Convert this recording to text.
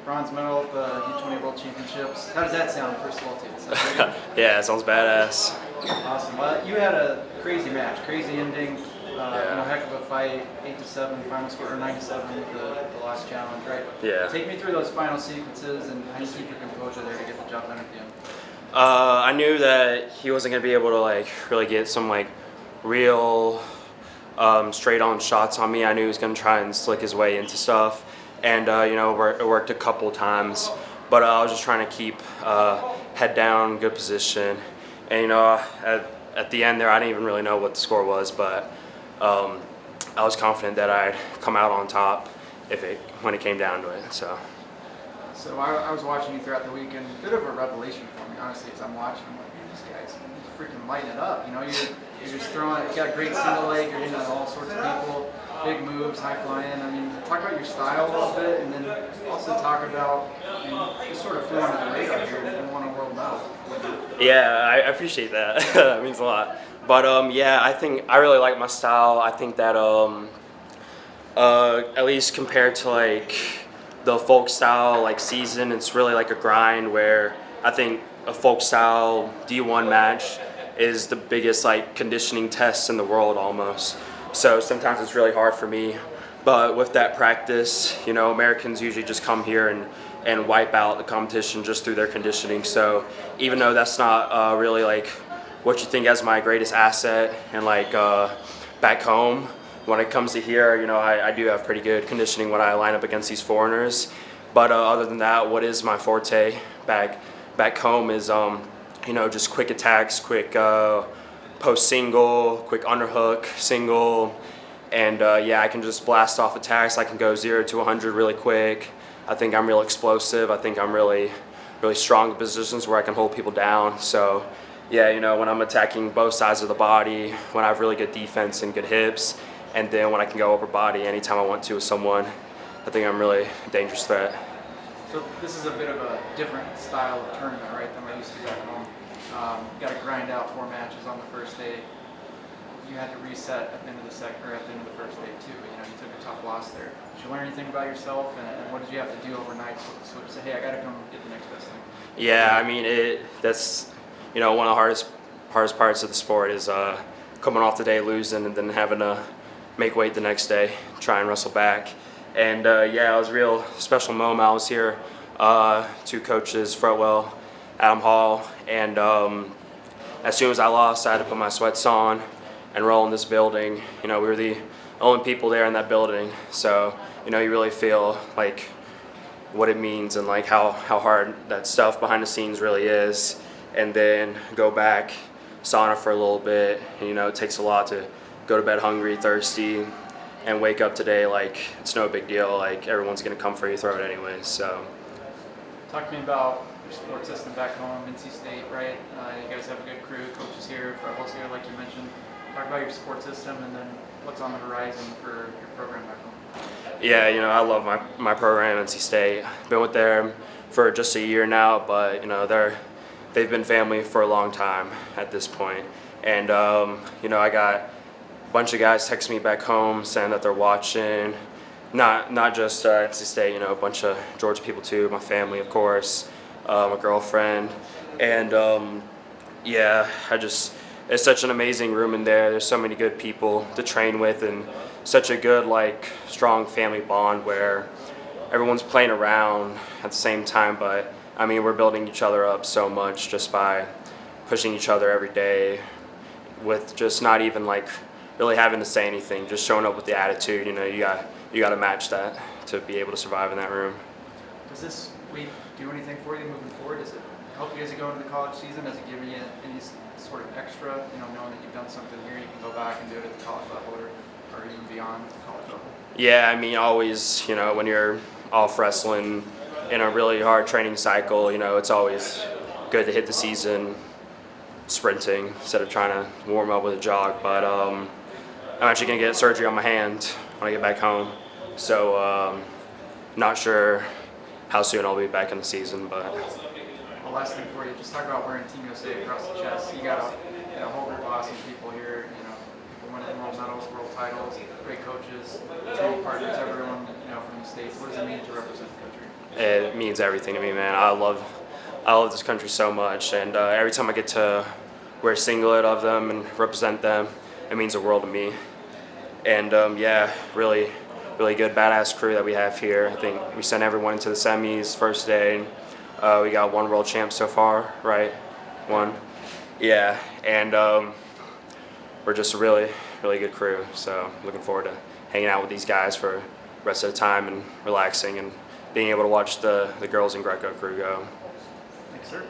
bronze medal at the U20 World Championships. How does that sound, first of all, to you? Yeah, it sounds badass. Awesome. Well, you had a crazy match, crazy ending. Heck of a fight, 8-7, final score, or 9-7 with the last challenge, right? Yeah. Take me through those final sequences and how you keep your composure there to get the job done at the end. I knew that he wasn't gonna be able to really get some real straight on shots on me. I knew he was gonna try and slick his way into stuff, and it worked a couple times. But I was just trying to keep head down, good position, and at the end there, I didn't even really know what the score was, but I was confident that I'd come out on top when it came down to it. So I was watching you throughout the weekend. Bit of a revelation for me, honestly, as I'm watching. I'm like, man, this guy's freaking lighting it up. You're just throwing. You got a great single leg. You're hitting all sorts of people, big moves, high flying. I mean, talk about your style a little bit, and then also talk about just sort of flew under the radar here and won a world medal. yeah, I appreciate that. That means a lot. But I think I really like my style. I think that at least compared to the folk style season, it's really a grind where I think a folk style D1 match is the biggest conditioning test in the world almost. So sometimes it's really hard for me, but with that practice, Americans usually just come here and wipe out the competition just through their conditioning. So even though that's not really what you think as my greatest asset, and back home, when it comes to here, I do have pretty good conditioning when I line up against these foreigners. But other than that, what is my forte back home is just quick attacks, quick post single, quick underhook single, and I can just blast off attacks. I can go 0 to 100 really quick. I think I'm real explosive. I think I'm really strong in positions where I can hold people down. So when I'm attacking both sides of the body, when I have really good defense and good hips, and then when I can go upper body anytime I want to with someone, I think I'm really a dangerous threat. So this is a bit of a different style of tournament, right, than we're used to back home. You got to grind out 4 matches on the first day. You had to reset at the end of the first day too. You took a tough loss there. Did you learn anything about yourself, and what did you have to do overnight to say, hey, I got to come get the next best thing? Yeah, I mean that's one of the hardest parts of the sport is coming off the day losing and then having to make weight the next day, try and wrestle back. And it was a real special moment. I was here, 2 coaches, Fretwell, Adam Hall, and as soon as I lost, I had to put my sweats on and roll in this building. We were the only people there in that building, so you really feel what it means and how hard that stuff behind the scenes really is. And then go back, sauna for a little bit. And, it takes a lot to go to bed hungry, thirsty, and wake up today it's no big deal. Everyone's gonna come for your throat anyways. So, talk to me about your support system back home, NC State, right? You guys have a good crew, coaches here, Fretwell's here, like you mentioned. Talk about your support system, and then what's on the horizon for your program back home. Yeah, I love my program, NC State. Been with them for just a year now, but they've been family for a long time at this point. And I got a bunch of guys text me back home saying that they're watching. Not just NC State, a bunch of Georgia people too, my family, of course, my girlfriend. And it's such an amazing room in there. There's so many good people to train with, and such a good strong family bond where everyone's playing around at the same time, but I mean, we're building each other up so much just by pushing each other every day, with just not even really having to say anything, just showing up with the attitude. You got to match that to be able to survive in that room. Does this week do anything for you moving forward? Does it help you as you go into the college season? Does it give you any sort of extra, knowing that you've done something here, you can go back and do it at the college level or even beyond the college level? Yeah, I mean, always, when you're off wrestling in a really hard training cycle, it's always good to hit the season sprinting instead of trying to warm up with a jog. But I'm actually going to get surgery on my hand when I get back home. So not sure how soon I'll be back in the season. But well, last thing for you, just talk about wearing Team USA across the chest. You got to hold your boss and people here, people winning world medals, world titles, great coaches, training partners, everyone from the States. What does it mean to represent the country? It means everything to me, man. I love this country so much, and every time I get to wear a singlet of them and represent them, it means the world to me. And yeah, really good, badass crew that we have here. I think we sent everyone into the semis first day. We got 1 world champ so far, right? 1. Yeah, and we're just a really good crew. So looking forward to hanging out with these guys for the rest of the time and relaxing and being able to watch the girls in Greco crew go. Thanks, sir.